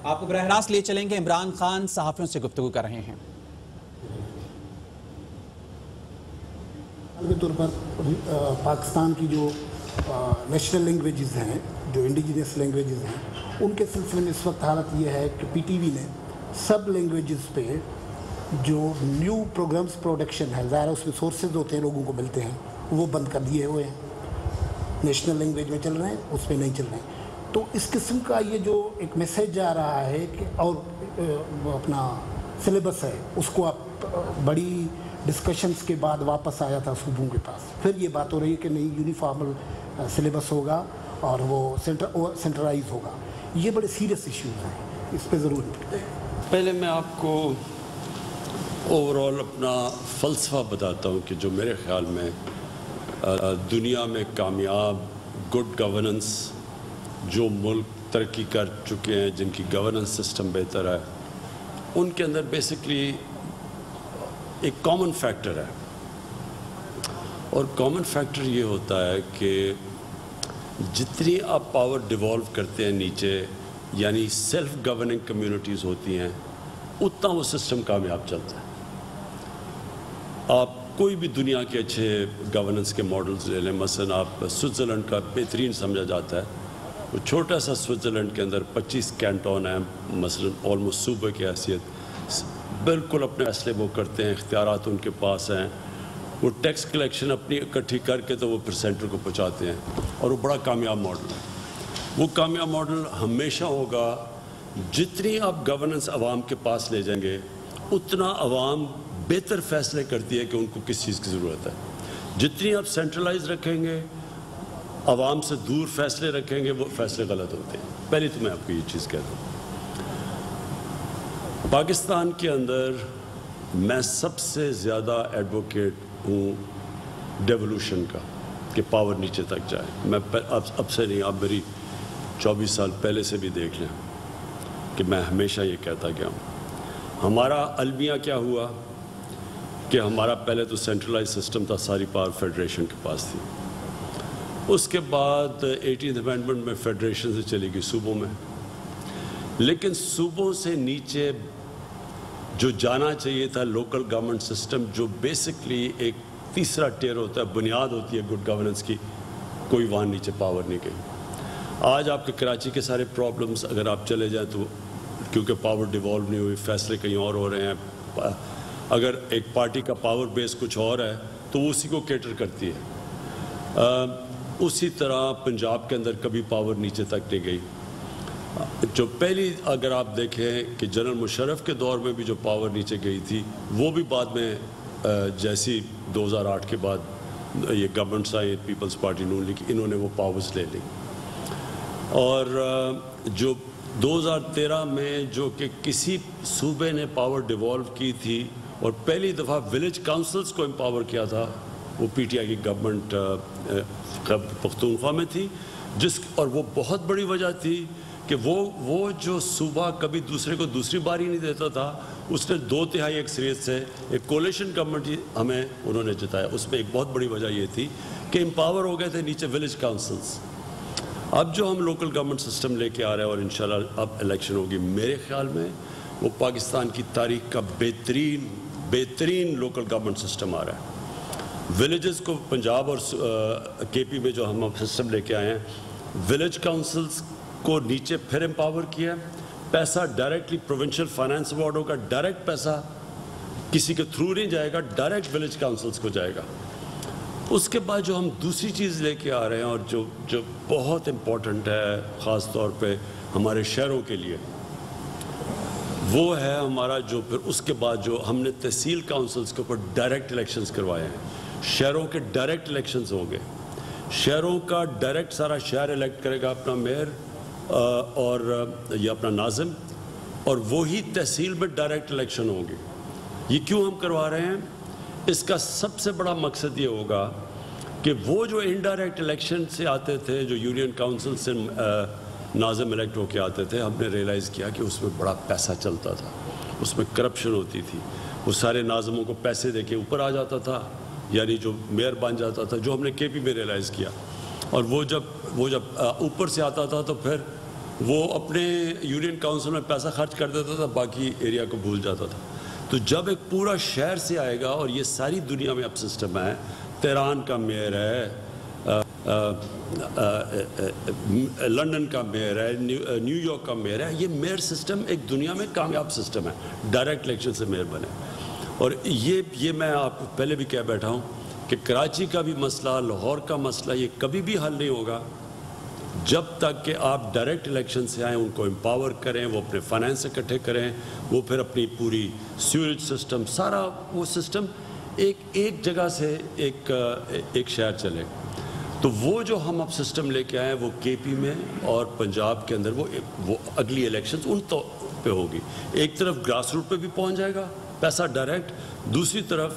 آپ کو براہ راست لے چلیں گے، عمران خان صحافیوں سے گفتگو کر رہے ہیں۔ کے طور پر پاکستان کی جو نیشنل لینگویجز ہیں، جو انڈیجینس لینگویجز ہیں، ان کے سلسلے میں اس وقت حالت یہ ہے کہ پی ٹی وی نے سب لینگویجز پہ جو نیو پروگرامز پروڈکشن ہے، ظاہر اس میں سورسز ہوتے ہیں، لوگوں کو ملتے ہیں، وہ بند کر دیے ہوئے ہیں۔ نیشنل لینگویج میں چل رہے ہیں، اس میں نہیں چل رہے ہیں۔ تو اس قسم کا یہ جو ایک میسیج جا رہا ہے کہ اور اپنا سلیبس ہے، اس کو آپ بڑی ڈسکشنز کے بعد واپس آیا تھا صوبوں کے پاس، پھر یہ بات ہو رہی ہے کہ نہیں یونیفارمل سلیبس ہوگا اور وہ سینٹرلائز ہوگا۔ یہ بڑے سیریس ایشوز ہیں، اس پہ ضرور پہلے میں آپ کو اوورال اپنا فلسفہ بتاتا ہوں کہ جو میرے خیال میں دنیا میں کامیاب گڈ گورننس جو ملک ترقی کر چکے ہیں، جن کی گورننس سسٹم بہتر ہے، ان کے اندر بیسکلی ایک کامن فیکٹر ہے، اور کامن فیکٹر یہ ہوتا ہے کہ جتنی آپ پاور ڈیوالو کرتے ہیں نیچے، یعنی سیلف گورننگ کمیونٹیز ہوتی ہیں، اتنا وہ سسٹم کامیاب چلتا ہے۔ آپ کوئی بھی دنیا کے اچھے گورننس کے ماڈلز لے لیں، مثلا آپ سوئٹزرلینڈ کا بہترین سمجھا جاتا ہے، وہ چھوٹا سا سوئٹزرلینڈ کے اندر 25 کینٹون ہیں، مثلا آلموسٹ صوبے کی حیثیت، بالکل اپنے فیصلے وہ کرتے ہیں، اختیارات ان کے پاس ہیں، وہ ٹیکس کلیکشن اپنی اکٹھی کر کے تو وہ پھر سینٹر کو پہنچاتے ہیں، اور وہ بڑا کامیاب ماڈل ہے۔ وہ کامیاب ماڈل ہمیشہ ہوگا جتنی آپ گورننس عوام کے پاس لے جائیں گے، اتنا عوام بہتر فیصلے کرتی ہے کہ ان کو کس چیز کی ضرورت ہے۔ جتنی آپ سینٹرلائز رکھیں گے، عوام سے دور فیصلے رکھیں گے، وہ فیصلے غلط ہوتے ہیں۔ پہلے تو میں آپ کو یہ چیز کہتا ہوں، پاکستان کے اندر میں سب سے زیادہ ایڈوکیٹ ہوں ڈیولوشن کا، کہ پاور نیچے تک جائے۔ میں اب سے نہیں، آپ میری 24 سال پہلے سے بھی دیکھ لیں کہ میں ہمیشہ یہ کہتا گیا ہوں۔ ہمارا المیہ کیا ہوا کہ ہمارا پہلے تو سینٹرلائز سسٹم تھا، ساری پاور فیڈریشن کے پاس تھی، اس کے بعد 18th امینڈمنٹ میں فیڈریشن سے چلی گئی صوبوں میں، لیکن صوبوں سے نیچے جو جانا چاہیے تھا لوکل گورنمنٹ سسٹم، جو بیسکلی ایک تیسرا ٹیئر ہوتا ہے، بنیاد ہوتی ہے گڈ گورننس کی، کوئی وہاں نیچے پاور نہیں گئی۔ آج آپ کے کراچی کے سارے پرابلمز اگر آپ چلے جائیں تو کیونکہ پاور ڈیوالو نہیں ہوئی، فیصلے کہیں اور ہو رہے ہیں، اگر ایک پارٹی کا پاور بیس کچھ اور ہے تو وہ اسی کو کیٹر کرتی ہے۔ اسی طرح پنجاب کے اندر کبھی پاور نیچے تک نہیں گئی۔ جو پہلی اگر آپ دیکھیں کہ جنرل مشرف کے دور میں بھی جو پاور نیچے گئی تھی، وہ بھی بعد میں جیسی 2008 کے بعد یہ گورنمنٹس آئی، پیپلز پارٹی نون لیگ، انہوں نے وہ پاورز لے لی۔ اور جو 2013 میں جو کہ کسی صوبے نے پاور ڈیوالو کی تھی اور پہلی دفعہ ولیج کاؤنسلز کو امپاور کیا تھا، وہ پی ٹی آئی کی گورنمنٹ پختونخوا میں تھی، اور وہ بہت بڑی وجہ تھی کہ وہ جو صوبہ کبھی دوسرے کو دوسری باری نہیں دیتا تھا، اس نے 2/3 اکثریت سے ایک کولیشن گورنمنٹ ہمیں انہوں نے جتایا۔ اس میں ایک بہت بڑی وجہ یہ تھی کہ امپاور ہو گئے تھے نیچے ولیج کاؤنسلز۔ اب جو ہم لوکل گورنمنٹ سسٹم لے کے آ رہے ہیں اور انشاءاللہ اب الیکشن ہوگی، میرے خیال میں وہ پاکستان کی تاریخ کا بہترین لوکل گورنمنٹ سسٹم آ رہا ہے۔ ولیجز کو پنجاب اور کے پی میں جو ہم سسٹم لے کے آئے ہیں، ولیج کاؤنسلز کو نیچے پھر امپاور کیا، پیسہ ڈائریکٹلی پروونشل فائنانس بورڈ ہوگا، ڈائریکٹ پیسہ کسی کے تھرو نہیں جائے گا، ڈائریکٹ ولیج کاؤنسلز کو جائے گا۔ اس کے بعد جو ہم دوسری چیز لے کے آ رہے ہیں اور جو بہت امپورٹنٹ ہے خاص طور پہ ہمارے شہروں کے لیے، وہ ہے ہمارا جو پھر اس کے بعد جو ہم نے تحصیل کاؤنسلز کے اوپر ڈائریکٹ الیکشنز کروائے ہیں۔ شہروں کے ڈائریکٹ الیکشنز ہوں گے، شہروں کا ڈائریکٹ سارا شہر الیکٹ کرے گا اپنا میئر اور یا اپنا ناظم، اور وہی تحصیل میں ڈائریکٹ الیکشن ہوں گے۔ یہ کیوں ہم کروا رہے ہیں؟ اس کا سب سے بڑا مقصد یہ ہوگا کہ وہ جو انڈائریکٹ الیکشن سے آتے تھے، جو یونین کاؤنسل سے ناظم الیکٹ ہو کے آتے تھے، ہم نے ریلائز کیا کہ اس میں بڑا پیسہ چلتا تھا، اس میں کرپشن ہوتی تھی، وہ سارے ناظموں کو پیسے دے کے اوپر آ جاتا تھا، یعنی جو میئر بن جاتا تھا، جو ہم نے کے پی میں ریلائز کیا۔ اور وہ جب اوپر سے آتا تھا تو پھر وہ اپنے یونین کاؤنسل میں پیسہ خرچ کر دیتا تھا, باقی ایریا کو بھول جاتا تھا. تو جب ایک پورا شہر سے آئے گا, اور یہ ساری دنیا میں اب سسٹم ہے, تہران کا میئر ہے, لندن کا میئر ہے, نیو یارک کا میئر ہے, یہ میئر سسٹم ایک دنیا میں کامیاب سسٹم ہے, ڈائریکٹ الیکشن سے میئر بنے. اور یہ میں آپ کو پہلے بھی کہہ بیٹھا ہوں کہ کراچی کا بھی مسئلہ, لاہور کا مسئلہ, یہ کبھی بھی حل نہیں ہوگا جب تک کہ آپ ڈائریکٹ الیکشن سے آئیں, ان کو امپاور کریں, وہ اپنے فائنینس اکٹھے کریں, وہ پھر اپنی پوری سیوریج سسٹم, سارا وہ سسٹم ایک جگہ سے ایک شہر چلے. تو وہ جو ہم اب سسٹم لے کے آئے وہ کے پی میں اور پنجاب کے اندر وہ اگلی الیکشنز ان پہ ہوگی. ایک طرف گراس روٹ پہ بھی پہنچ جائے گا پیسہ ڈائریکٹ, دوسری طرف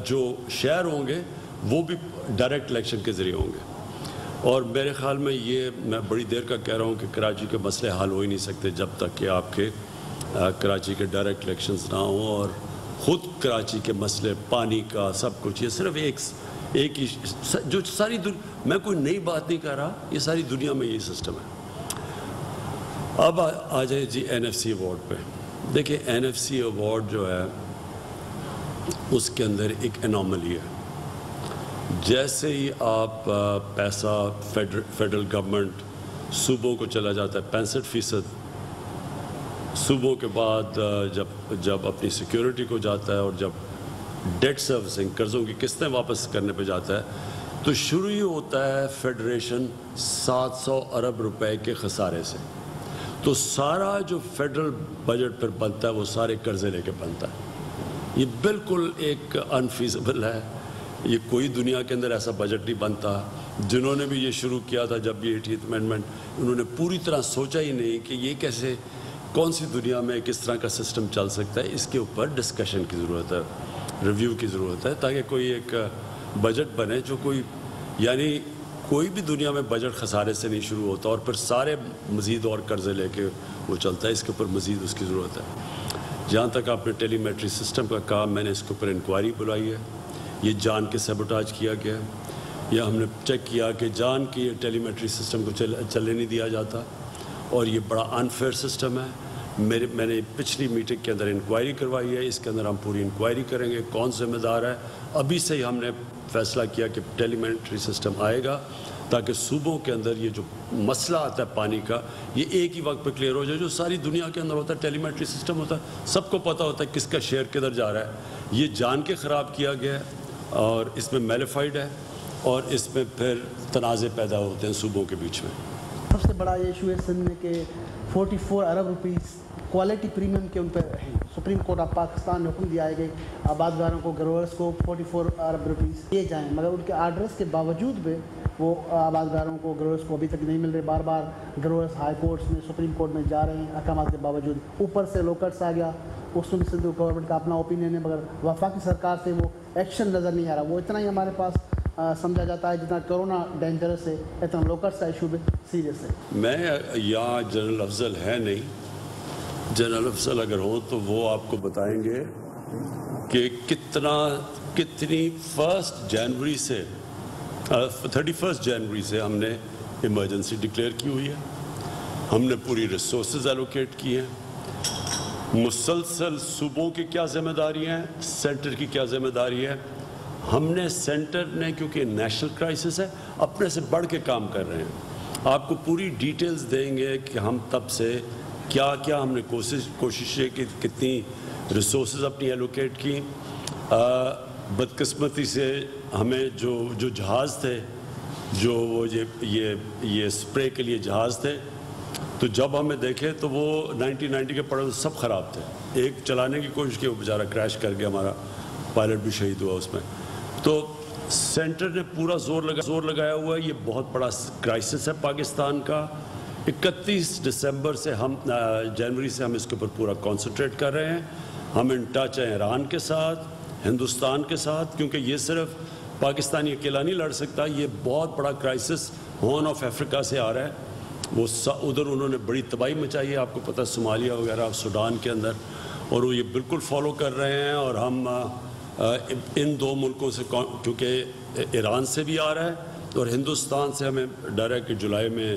جو شہر ہوں گے وہ بھی ڈائریکٹ الیکشن کے ذریعے ہوں گے. اور میرے خیال میں یہ میں بڑی دیر کا کہہ رہا ہوں کہ کراچی کے مسئلے حل ہو ہی نہیں سکتے جب تک کہ آپ کے کراچی کے ڈائریکٹ الیکشنز نہ ہوں. اور خود کراچی کے مسئلے, پانی کا, سب کچھ, یہ صرف ایک ہی جو ساری میں کوئی نئی بات نہیں کہہ رہا, یہ ساری دنیا میں یہی سسٹم ہے. اب آ جائے جی این ایف سی ایوارڈ پہ. دیکھیں این ایف سی ایوارڈ جو ہے اس کے اندر ایک انوملی ہے. جیسے ہی آپ پیسہ فیڈرل گورنمنٹ صوبوں کو چلا جاتا ہے 65%, صوبوں کے بعد جب اپنی سیکیورٹی کو جاتا ہے اور جب ڈیٹ سروسنگ, قرضوں کی قسطیں واپس کرنے پہ جاتا ہے, تو شروع ہی ہوتا ہے فیڈریشن 700 ارب روپے کے خسارے سے. تو سارا جو فیڈرل بجٹ پر بنتا ہے وہ سارے قرضے لے کے بنتا ہے. یہ بالکل ایک انفیزبل ہے, یہ کوئی دنیا کے اندر ایسا بجٹ نہیں بنتا. جنہوں نے بھی یہ شروع کیا تھا جب بھی 80th امینڈمنٹ, انہوں نے پوری طرح سوچا ہی نہیں کہ یہ کیسے, کون سی دنیا میں کس طرح کا سسٹم چل سکتا ہے. اس کے اوپر ڈسکشن کی ضرورت ہے, ریویو کی ضرورت ہے, تاکہ کوئی ایک بجٹ بنے جو یعنی کوئی بھی دنیا میں بجٹ خسارے سے نہیں شروع ہوتا اور پھر سارے مزید اور قرضے لے کے وہ چلتا ہے. اس کے اوپر مزید اس کی ضرورت ہے. جہاں تک آپ نے ٹیلی میٹری سسٹم کا کہا, میں نے اس کے اوپر انکوائری بلائی ہے. یہ جان کے سیبوٹاج کیا گیا ہے, یا ہم نے چیک کیا کہ جان کی ٹیلی میٹری سسٹم کو چلنے نہیں دیا جاتا, اور یہ بڑا انفیئر سسٹم ہے. میں نے پچھلی میٹنگ کے اندر انکوائری کروائی ہے, اس کے اندر ہم پوری انکوائری کریں گے کون ذمہ دار ہے. ابھی سے ہی ہم نے فیصلہ کیا کہ ٹیلی میٹری سسٹم آئے گا تاکہ صوبوں کے اندر یہ جو مسئلہ آتا ہے پانی کا, یہ ایک ہی وقت پہ کلیئر ہو جائے. جو ساری دنیا کے اندر ہوتا ہے ٹیلی میٹری سسٹم ہوتا ہے, سب کو پتہ ہوتا ہے کس کا شیئر کدھر جا رہا ہے. یہ جان کے خراب کیا گیا ہے اور اس میں میلیفائڈ ہے, اور اس میں پھر تنازع پیدا ہوتے ہیں صوبوں کے بیچ میں. سب سے بڑا یہ ایشو ہے سندھ میں کہ 44 ارب روپیز کوالٹی پریمیم کے ان پہ ہیں. سپریم کورٹ آف پاکستان نے حکم دیا ہے کہ آبادگاروں کو, گروورس کو 44 ارب روپیز دیے جائیں, مگر ان کے آرڈرس کے باوجود بھی وہ آبادگاروں کو, گروورس کو ابھی تک نہیں مل رہے. بار بار گروورس ہائی کورٹس میں, سپریم کورٹ میں جا رہے ہیں احکامات کے باوجود. اوپر سے لوکٹس آ گیا, اس میں سندھ گورنمنٹ کا اپنا اوپینین ہے, مگر وفاقی سرکار سے وہ ایکشن نظر نہیں آ رہا. وہ اتنا ہی ہمارے پاس سمجھا جاتا ہے جتنا کرونا ڈینجرس ہے, اتنا لوکٹس کا ایشو بھی سیریس ہے. میں یہاں جنرل افضل ہے نہیں, جنرل افضل اگر ہوں تو وہ آپ کو بتائیں گے کہ کتنی 1 جنوری سے 31 جنوری سے ہم نے ایمرجنسی ڈکلیئر کی ہوئی ہے. ہم نے پوری ریسورسز ایلوکیٹ کی ہیں. مسلسل صوبوں کی کیا ذمہ داری ہیں, سینٹر کی کیا ذمہ داری ہے. ہم نے سینٹر نے, کیونکہ نیشنل کرائسس ہے, اپنے سے بڑھ کے کام کر رہے ہیں. آپ کو پوری ڈیٹیلز دیں گے کہ ہم تب سے کیا ہم نے کوششیں کی, کتنی ریسورسز اپنی ایلوکیٹ کی. بدقسمتی سے ہمیں جو جہاز تھے, جو وہ یہ اسپرے کے لیے جہاز تھے, تو جب ہمیں دیکھے تو وہ 1990 کے پڑے سب خراب تھے. ایک چلانے کی کوشش کی, وہ بیچارہ کریش کر گیا, ہمارا پائلٹ بھی شہید ہوا اس میں. تو سینٹر نے پورا زور لگایا ہوا ہے. یہ بہت بڑا کرائسس ہے پاکستان کا. 31 دسمبر سے جنوری سے ہم اس کے اوپر پورا کانسنٹریٹ کر رہے ہیں. ہم ان ٹچ ہیں ایران کے ساتھ, ہندوستان کے ساتھ, کیونکہ یہ صرف پاکستانی اکیلا نہیں لڑ سکتا. یہ بہت بڑا کرائسس ہارن آف افریقہ سے آ رہا ہے. وہ ادھر انہوں نے بڑی تباہی مچائی ہے, آپ کو پتہ, صومالیہ وغیرہ, سوڈان کے اندر, اور وہ یہ بالکل فالو کر رہے ہیں. اور ہم ان دو ملکوں سے, کیونکہ ایران سے بھی آ رہا ہے اور ہندوستان سے ہمیں ڈر ہے کہ جولائی میں